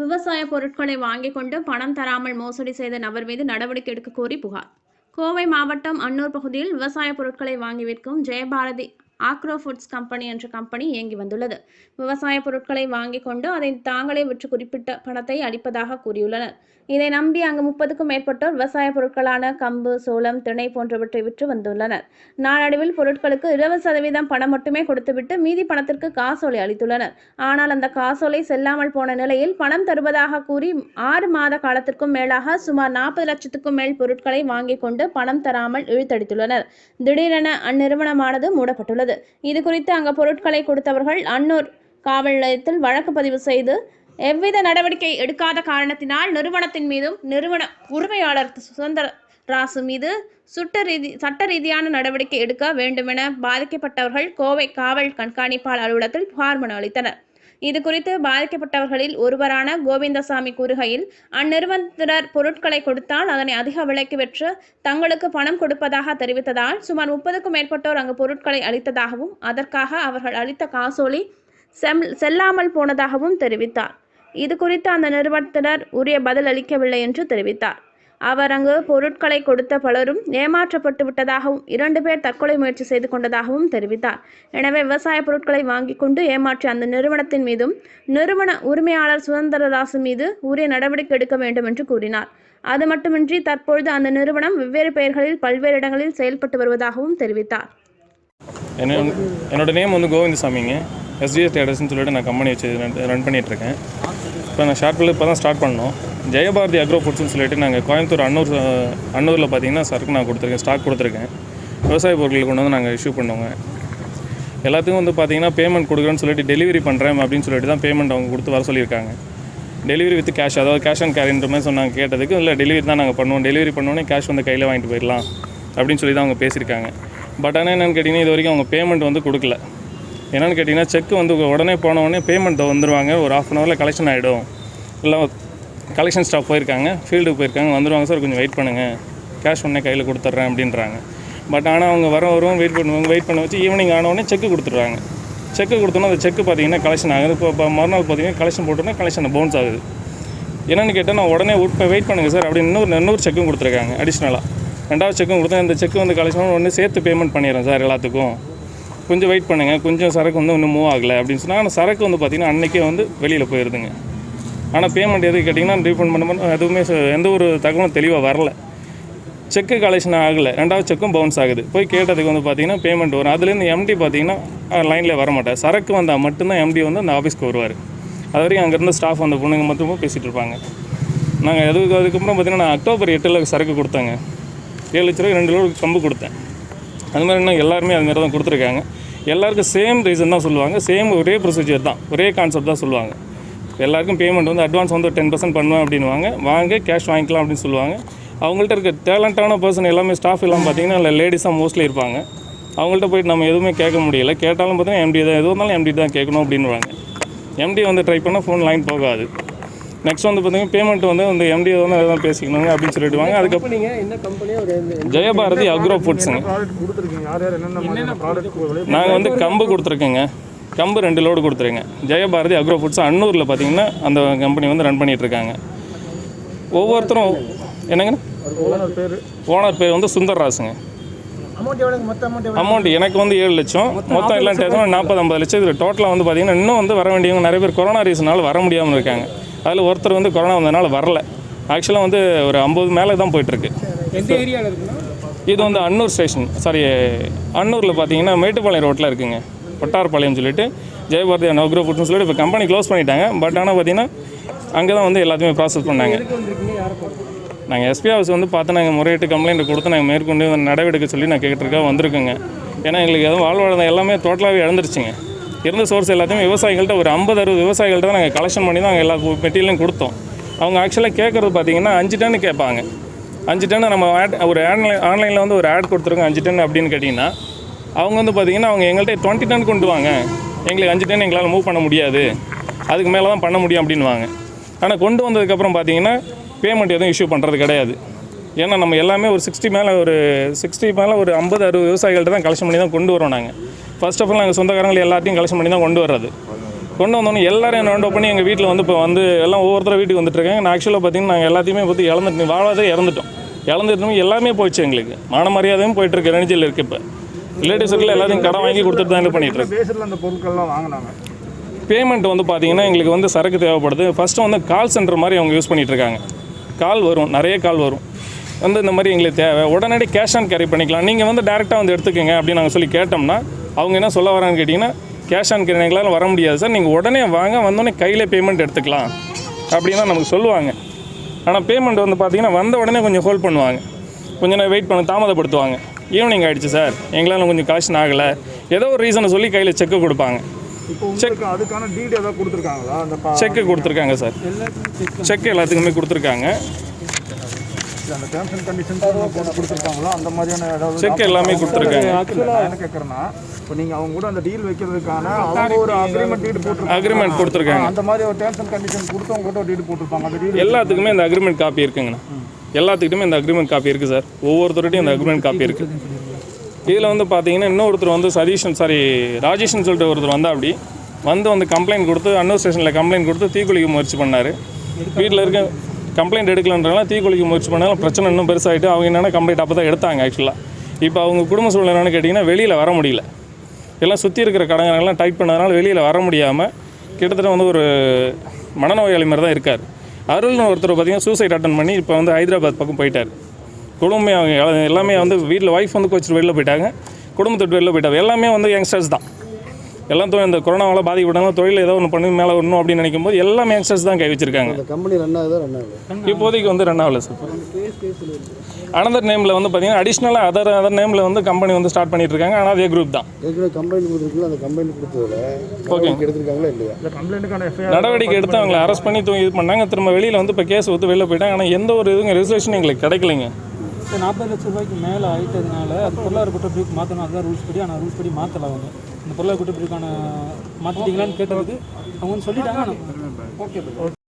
விவசாய பொருட்களை வாங்கிக் கொண்டு பணம் தராமல் மோசடி செய்த நபர் மீது நடவடிக்கை எடுக்க கோரி புகார். கோவை மாவட்டம் அன்னூர் பகுதியில் விவசாய பொருட்களை வாங்கி விற்கும் ஜெயபாரதி ஆக்ரோ ஃபுட்ஸ் கம்பெனி என்ற கம்பெனி இயங்கி வந்துள்ளது. விவசாய பொருட்களை வாங்கிக் கொண்டு அதை தாங்களே விற்று குறிப்பிட்ட பணத்தை அளிப்பதாக கூறியுள்ளனர். இதை நம்பி அங்கு 30க்கும் மேற்பட்டோர் விவசாய பொருட்களான கம்பு, சோளம், திணை போன்றவற்றை விற்று வந்துள்ளனர். நாளடைவில் பொருட்களுக்கு 20% பணம் மட்டுமே கொடுத்துவிட்டு மீதி பணத்திற்கு காசோலை அளித்துள்ளனர். ஆனால் அந்த காசோலை செல்லாமல் போன நிலையில் பணம் தருவதாக கூறி 6 மாத காலத்திற்கும் மேலாக சுமார் 40 லட்சத்துக்கும் மேல் பொருட்களை வாங்கிக் கொண்டு பணம் தராமல் இழுத்தடித்துள்ளனர். திடீரென அந்நிறுவனமானது மூடப்பட்டுள்ளது. இதுகுறித்து அங்கு பொருட்களை கொடுத்தவர்கள் அன்னூர் காவல் நிலையத்தில் வழக்கு பதிவு செய்து எவ்வித நடவடிக்கை எடுக்காத காரணத்தினால் நிறுவனத்தின் மீதும் நிறுவன உரிமையாளர் சுந்தர ராசு மீது சட்ட ரீதியான நடவடிக்கை எடுக்க வேண்டுமென பாதிக்கப்பட்டவர்கள் கோவை காவல் கண்காணிப்பாளர் அலுவலகத்தில் புகார் மனு அளித்தனர். இதுகுறித்து பாதிக்கப்பட்டவர்களில் ஒருவரான கோவிந்தசாமி கூறுகையில், அந்நிறுவனத்தினர் பொருட்களை கொடுத்தால் அதனை அதிக விலைக்கு விற்று தங்களுக்கு பணம் கொடுப்பதாக தெரிவித்ததால் சுமார் 30க்கும் மேற்பட்டோர் அங்கு பொருட்களை அளித்ததாகவும் அதற்காக அவர்கள் அளித்த காசோலை செல்லாமல் போனதாகவும் தெரிவித்தார். இது குறித்து அந்த நிறுவனத்தினர் உரிய பதில் அளிக்கவில்லை என்று தெரிவித்தார். அவர் அங்கு பொருட்களை கொடுத்த பலரும் ஏமாற்றப்பட்டு விட்டதாகவும் 2 பேர் தற்கொலை முயற்சி செய்து கொண்டதாகவும் தெரிவித்தார். எனவே விவசாய பொருட்களை வாங்கி கொண்டு ஏமாற்றிய அந்த நிறுவனத்தின் மீதும் நிறுவன உரிமையாளர் சுந்தரராசு மீது உரிய நடவடிக்கை எடுக்க வேண்டும் என்று கூறினார். அது மட்டுமின்றி தற்பொழுது அந்த நிறுவனம் வெவ்வேறு பெயர்களில் பல்வேறு இடங்களில் செயல்பட்டு வருவதாகவும் தெரிவித்தார். என்னோட நேம் வந்து கோவிந்தசாமிங்க. எஸ்டிஎஸ் ட்ரேடர்ஸ்னு சொல்லிட்டு நான் கம்பெனி வச்சு ரன் பண்ணிகிட்ருக்கேன். இப்போ நான் ஷார்ட் பில் இப்போ தான் ஸ்டார்ட் பண்ணோம். ஜெயபாரதி அக்ரோ ஃபுட்ஸ்னு சொல்லிட்டு நாங்கள் கோயம்புத்தூர் அன்னூரில் பார்த்தீங்கன்னா சரக்கு நான் கொடுத்துருக்கேன், ஸ்டாக் கொடுத்துருக்கேன். விவசாய பொருட்கள் கொண்டு வந்து நாங்கள் இஷ்யூ பண்ணுவோங்க. எல்லாத்துக்கும் வந்து பார்த்தீங்கன்னா பேமெண்ட் கொடுக்குறேன்னு சொல்லிட்டு டெலிவரி பண்ணுறேன் அப்படின்னு சொல்லிட்டு தான் பேமெண்ட் அவங்க கொடுத்து வர சொல்லியிருக்காங்க. டெலிவரி வித் கேஷ், அதாவது கேஷ் அண்ட் கேரின்ற மாதிரி சொன்னாங்க. கேட்டதுக்கு இல்லை டெலிவரி தான் நாங்கள் பண்ணுவோம், டெலிவரி பண்ணோன்னே கேஷ் வந்து கையில் வாங்கிட்டு போயிடலாம் அப்படின்னு சொல்லி தான் அவங்க பேசியிருக்காங்க. பட் ஆனால் என்னென்னு கேட்டிங்கன்னா இது வரைக்கும் அவங்க பேமெண்ட் வந்து கொடுக்கல. என்னென்னு கேட்டிங்கன்னா செக் வந்து உடனே போனவுடனே பேமெண்ட் வந்துடுவாங்க, ஒரு 1/2 ஹவரில் கலெக்ஷன் ஆகிடும், இல்லை கலெக்ஷன் ஸ்டாஃப் போயிருக்காங்க, ஃபீல்டுக்கு போயிருக்காங்க, வந்துடுவாங்க சார் கொஞ்சம் வெயிட் பண்ணுங்கள், கேஷ் உடனே கையில் கொடுத்துட்றேன் அப்படின்றாங்க. பட் ஆனால் அவங்க வருவோம் வெயிட் பண்ண வச்சு ஈவினிங் ஆனவுடனே செக்கு கொடுத்துட்றாங்க. செக்கு கொடுத்தோன்னா அந்த செக்கு பார்த்தீங்கன்னா கலெக்ஷன் ஆகுது. இப்போ மறுநாள் பார்த்தீங்கன்னா கலெக்ஷன் போட்டோன்னா கலெக்ஷன் பவுன்ஸ் ஆகுது. என்னென்னு கேட்டால் நான் உடனே இப்போ வெயிட் பண்ணுங்கள் சார் அப்படின்னு இன்னொரு செக்கும் கொடுத்துருக்காங்க. அடிஷ்னலாக 2வது செக்கும் கொடுத்தேன். இந்த செக்கு வந்து கலெக்ஷன் ஒன்று சேர்த்து பேமெண்ட் பண்ணிடுறேன் சார் எல்லாத்துக்கும், கொஞ்சம் வெயிட் பண்ணுங்கள், கொஞ்சம் சரக்கு வந்து இன்னும் மூவ் ஆகலை அப்படின்னு சொன்னால். ஆனால் சரக்கு வந்து பார்த்திங்கன்னா அன்றைக்கே வந்து வெளியில் போயிடுதுங்க. ஆனால் பேமெண்ட் எதுக்கு கேட்டிங்கன்னா ரீஃபண்ட் பண்ண எதுவுமே எந்த ஒரு தகவலும் தெளிவாக வரல. செக்கு கலெக்ஷன் ஆகலை, 2வது செக்கும் பவுன்ஸ் ஆகுது. போய் கேட்டதுக்கு வந்து பார்த்திங்கன்னா பேமெண்ட் வரும். அதுலேருந்து எம்டி பார்த்திங்கன்னா லைனில் வர மாட்டார். சரக்கு வந்தால் மட்டும்தான் எம்டி வந்து அந்த ஆஃபீஸ்க்கு வருவார். அது வரைக்கும் அங்கேருந்து ஸ்டாஃப் அந்த பொண்ணுங்க மட்டுமே பேசிகிட்டு இருப்பாங்க. நாங்கள் அதுக்கப்புறம் பார்த்திங்கன்னா நான் அக்டோபர் 8 சரக்கு கொடுத்தேங்க. 7 லட்ச ரூபாய்க்கு 2 லோடு கம்பு கொடுத்தேன். அது மாதிரி இன்னும் எல்லாருமே அதுமாரி தான் கொடுத்துருக்காங்க. எல்லாருக்கும் சேம் ரீசன் தான் சொல்லுவாங்க, சேம் ஒரே ப்ரொசீஜர் தான், ஒரே கான்செப்ட் தான் சொல்லுவாங்க. எல்லாருக்கும் பேமெண்ட் வந்து அட்வான்ஸ் வந்து 10% பண்ணுவேன் அப்படின்வாங்க, வாங்க கேஷ் வாங்கிக்கலாம் அப்படின்னு சொல்லுவாங்க. அவங்கள்ட்ட இருக்க டேலண்டான பர்சன் எல்லாமே ஸ்டாஃப் எல்லாம் பார்த்திங்கன்னா இல்லை லேடிஸாக மோஸ்ட்லி இருப்பாங்க. அவங்கள்ட்ட போய்ட்டு நம்ம எதுவுமே கேட்க முடியல. கேட்டாலும் பார்த்தீங்கன்னா எம்டி தான், எதுவும் இருந்தாலும் எம்டி தான் கேட்கணும் அப்படின்வாங்க. எம்டி வந்து ட்ரை பண்ணால் ஃபோன் லைன் போகாது. நெக்ஸ்ட் வந்து பார்த்தீங்கன்னா பேமெண்ட் வந்து அந்த எம்டி வந்து எதாவது பேசிக்கணுங்க அப்படின்னு சொல்லிடுவாங்க. அதுக்கப்புறம் ஜெயபாரதி அக்ரோ ஃபுட்ஸுங்க. நாங்கள் வந்து கம்பு கொடுத்துருக்கேங்க, கம்பு 2 லோடு கொடுத்துருங்க. ஜெயபாரதி அக்ரோ ஃபுட்ஸ் அன்னூரில் பார்த்தீங்கன்னா அந்த கம்பெனி வந்து ரன் பண்ணிகிட்ருக்காங்க. ஒவ்வொருத்தரும் என்னங்க ஓனர் பேர் வந்து சுந்தர்ராசுங்க. அமௌண்ட் எனக்கு வந்து 7 லட்சம், மொத்தம் எல்லாம் 40-50 லட்சம். இதில் டோட்டலாக வந்து பார்த்திங்கன்னா இன்னும் வந்து வர வேண்டியவங்க நிறைய பேர் கொரோனா ரீசனால் வர முடியாமல் இருக்காங்க. அதில் ஒருத்தர் வந்து கொரோனா வந்ததுனால வரல. ஆக்சுவலாக வந்து ஒரு 50 மேலே தான் போயிட்டுருக்கு. இது வந்து அன்னூர் ஸ்டேஷன், அன்னூரில் பார்த்தீங்கன்னா மேட்டுப்பாளையம் ரோட்டில் இருக்குங்க, ஒட்டார்பாளையம் சொல்லிட்டு ஜெயபாரதி அக்ரோ ஃபுட்ஸ்னு சொல்லிட்டு இப்போ கம்பெனி க்ளோஸ் பண்ணிட்டாங்க. பட் ஆனால் பார்த்தீங்கன்னா அங்கே தான் வந்து எல்லாத்தையுமே ப்ராசஸ் பண்ணாங்க. நாங்கள் எஸ்பி ஹவுஸ் வந்து பார்த்து நாங்கள் முறையிட்டு கம்ப்ளைண்ட் கொடுத்து நாங்கள் மேற்கொண்டு நடவடிக்கை சொல்லி நான் கேட்டுருக்கா வந்திருக்கோங்க. ஏன்னா எங்களுக்கு எதுவும் வாழ்வாதாரம் எல்லாமே டோட்டலாகவே இழந்துருச்சுங்க. இருந்த சோர்ஸ் எல்லாத்தையுமே விவசாயிகள்கிட்ட ஒரு 50-60 விவசாயிகள்கிட்ட தான் நாங்கள் கலெக்ஷன் பண்ணி தான் நாங்கள் எல்லா மெட்டீரியலும் கொடுத்தோம். அவங்க ஆக்சுவலாக கேட்குறது பார்த்திங்கன்னா 5 டன்னு கேட்பாங்க. 5 டன்னு நம்ம ஒரு ஆன்லைனில் வந்து ஒரு ஆட் கொடுத்துருக்கோம் 5 டன் அப்படின்னு கேட்டிங்கன்னா, அவங்க வந்து பார்த்திங்கன்னா அவங்க எங்கள்கிட்ட 20 டன் கொண்டு வாங்க, எங்களுக்கு 5 டன் எங்களால் மூவ் பண்ண முடியாது, அதுக்கு மேலே தான் பண்ண முடியும் அப்படின்வாங்க. ஆனால் கொண்டு வந்ததுக்கப்புறம் பார்த்திங்கன்னா பேமெண்ட் எதுவும் இஷ்யூ பண்ணுறது கிடையாது. ஏன்னா நம்ம எல்லாமே ஒரு 60 மேலே ஒரு 50-60 விவசாயிகள்கிட்ட தான் கலெக்ஷன் பண்ணி தான் கொண்டு வரோம். நாங்கள் ஃபர்ஸ்ட் ஆஃப் ஆல் நாங்கள் சொந்தக்காரங்களை எல்லாத்தையும் கலெக்ஷன் பண்ணி தான் கொண்டு வர்றது. கொண்டு வந்தோன்னே எல்லாரும் என்ன ரவுண்ட் பண்ணி எங்கள் வீட்டில் வந்து இப்போ வந்து எல்லாம் ஒவ்வொருத்தர வீட்டுக்கு வந்துட்டுருக்காங்க. நான் ஆக்சுவலாக பார்த்தீங்கன்னா நாங்கள் எல்லாத்தையுமே பற்றி வாழாதே இறந்துட்டோம் எல்லாமே போயிடுச்சு. எங்களுக்கு மான மரியாதையும் போயிட்டுருக்கு, எனர்ஜியில் இருக்குது. இப்போ ரிலேட்டிவ் சர்க்கிள் எல்லாத்தையும் கடன் வாங்கி கொடுத்துட்டு தான் இது பண்ணிகிட்ருக்கு. அந்த பொருட்கள்லாம் வாங்கினாங்க. பேமெண்ட் வந்து பார்த்தீங்கன்னா எங்களுக்கு வந்து சரக்கு தேவைப்படுது. ஃபஸ்ட்டு வந்து கால் சென்டர் மாதிரி அவங்க யூஸ் பண்ணிகிட்ருக்காங்க. கால் வரும், நிறைய கால் வரும். வந்து இந்த மாதிரி எங்களுக்கு தேவை, உடனடி கேஷ் ஆன் கேரி பண்ணிக்கலாம், நீங்கள் வந்து டேரெக்டாக வந்து எடுத்துக்கோங்க அப்படின்னு நாங்கள் சொல்லி கேட்டோம்னா அவங்க என்ன சொல்ல வரான்னு கேட்டிங்கன்னா, கேஷ் ஆன் கேரி எங்களால் வர முடியாது சார், நீங்கள் உடனே வாங்க, வந்தோடனே கையிலே பேமெண்ட் எடுத்துக்கலாம் அப்படின்னு தான் நமக்கு சொல்லுவாங்க. ஆனால் பேமெண்ட் வந்து பார்த்திங்கன்னா வந்த உடனே கொஞ்சம் ஹோல்ட் பண்ணுவாங்க, கொஞ்சம் நேரம் வெயிட் பண்ண தாமதப்படுத்துவாங்க. ஈவினிங் ஆகிடுச்சு சார், எங்களால் கொஞ்சம் கலெக்ஷன் ஆகலை, ஏதோ ஒரு ரீசனை சொல்லி கையில் செக்கு கொடுப்பாங்க. அதுக்கான டீட் ஏதாவது கொடுத்துருக்காங்களா? அந்த செக்கு கொடுத்துருக்காங்க சார், செக்கு எல்லாத்துக்குமே கொடுத்துருக்காங்க. அந்த டேர்ம்ஸ் அண்ட் கண்டிஷன்ஸ் கொடுத்துருக்காங்களா? அந்த மாதிரியான ஏதாவது செக் எல்லாமே கொடுத்துருக்காங்க. ஆக்சுவலாக என்ன கேட்குறேன்னா, இப்போ நீங்கள் அவங்க கூட அந்த டீல் வைக்கிறதுக்கான அவங்க ஒரு அக்ரிமெண்ட் கொடுத்துருக்காங்க. அந்த மாதிரி ஒரு டேர்ம்ஸ் அண்ட் கண்டிஷன் கொடுத்து அவங்க கூட ஒரு டீல் போட்டிருப்பாங்க. அந்த டீல் எல்லாத்துக்குமே இந்த அக்ரிமெண்ட் காப்பி இருக்குங்கண்ணா, எல்லாத்துக்கிட்டுமே இந்த அக்ரிமெண்ட் காப்பி இருக்குது சார், ஒவ்வொருத்தருடையும் இந்த அக்ரிமெண்ட் காப்பி இருக்குது. இதில் வந்து பார்த்தீங்கன்னா இன்னொருத்தர் வந்து ராஜேஷ்னு சொல்லிட்டு ஒருத்தர் வந்து அப்படி வந்து கம்ப்ளைண்ட் கொடுத்து அன்னூர் ஸ்டேஷனில் கம்ப்ளைண்ட் கொடுத்து தீக்குளிக்க முயற்சி பண்ணார். வீட்டில் இருக்க கம்ப்ளைண்ட் எடுக்கலன்றனால தீக்குளிக்க முயற்சி பண்ணாலும் பிரச்சனை இன்னும் பெருசாகிட்டு அவங்க என்னென்ன கம்ப்ளைண்ட் அப்போ தான் எடுத்தாங்க. ஆக்சுவலாக இப்போ அவங்க குடும்ப சூழ்நிலை என்னென்னு கேட்டிங்கன்னா வெளியில் வர முடியல, எல்லாம் சுற்றி இருக்கிற கடங்கெல்லாம் டைப் பண்ணதுனால வெளியில் வர முடியாமல் கிட்டத்தட்ட வந்து ஒரு மனநோயாளி மாதிரி தான் இருக்கார். அருள்னு ஒருத்தர் பார்த்திங்கன்னா சூசைட் அட்டன் பண்ணி இப்போ வந்து ஹைதராபாத் பக்கம் போயிட்டார். குடும்பமே அவங்க எல்லாமே வந்து வீட்டில் ஒய்ஃப் வந்து கோச்சிட்டு வெளில போயிட்டாங்க, குடும்பத்தை வெளில போயிட்டாங்க. எல்லாமே வந்து யங்ஸ்டர்ஸ் தான், எல்லாம் இந்த கொரோனாவால் பாதிக்கப்பட்டாங்க, தொழில் ஏதோ ஒன்று பண்ணி மேலே வரணும் அப்படின்னு நினைக்கும் போது எல்லாமே யங்ஸ்டர்ஸ் தான் கை வச்சிருக்காங்க. கம்பெனி ரன் ஆகுது இப்போதைக்கு வந்து ரன் ஆகலை சார். அனதர் நேமில் வந்து பார்த்தீங்கன்னா அடிஷ்னலாக அதர் நேமில் வந்து கம்பெனி வந்து ஸ்டார்ட் பண்ணிட்டு இருக்காங்க. ஆனால் அதே குரூப் தான். கம்பெனி கொடுத்துருக்கீங்களா? அந்த கம்பெனி கொடுத்ததில் ஓகே எடுத்துருக்காங்களா இல்லையா? கம்ப்ளைண்ட்டுக்கான நடவடிக்கை எடுத்து அவங்களை அரெஸ்ட் பண்ணி இது பண்ணாங்க. திரும்ப வெளியில் வந்து இப்போ கேஸ் வந்து வெளில போயிட்டாங்க. ஆனால் எந்த ஒரு இதுங்க ரெஜிஸ்ட்ரேஷன் எங்களுக்கு கிடைக்கலைங்க. 40 லட்ச ரூபாய்க்கு மேலே ஆகிட்டதுனால அது பொருளாதார குற்றப்பிரிவுக்கு மாற்றணும், அதுதான் ரூல்ஸ் படி. ஆனால் ரூல்ஸ் படி மாற்றலை. அவங்க இந்த பொருளாதார குற்றப்பிரிவுக்கான மாற்றிட்டீங்களான்னு கேட்டதுக்கு அவங்க வந்து சொல்லிட்டாங்க. ஓகே.